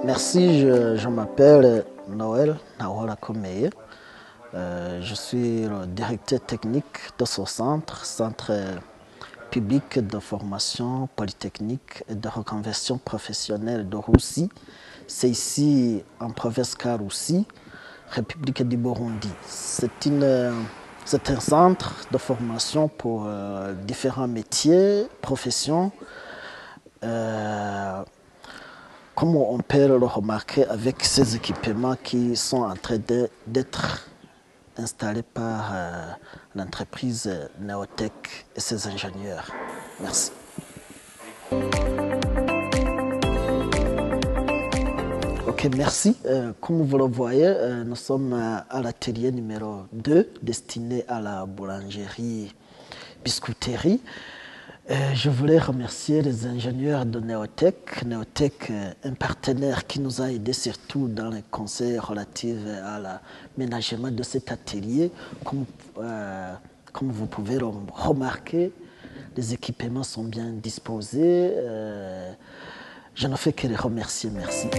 Merci, je m'appelle Noël Naola Komeye. Je suis le directeur technique de ce centre public de formation polytechnique et de reconversion professionnelle de Roussi. C'est ici en province Karoussi, République du Burundi. C'est un centre de formation pour différents métiers, professions. Comme on peut le remarquer avec ces équipements qui sont en train d'être installés par l'entreprise Neotech et ses ingénieurs. Merci. Ok, merci. Comme vous le voyez, nous sommes à l'atelier numéro 2 destiné à la boulangerie-biscuiterie. Je voulais remercier les ingénieurs de Neotech. Neotech, un partenaire qui nous a aidés surtout dans les conseils relatifs à l'aménagement de cet atelier. Comme vous pouvez le remarquer, les équipements sont bien disposés. Je ne fais que les remercier. Merci.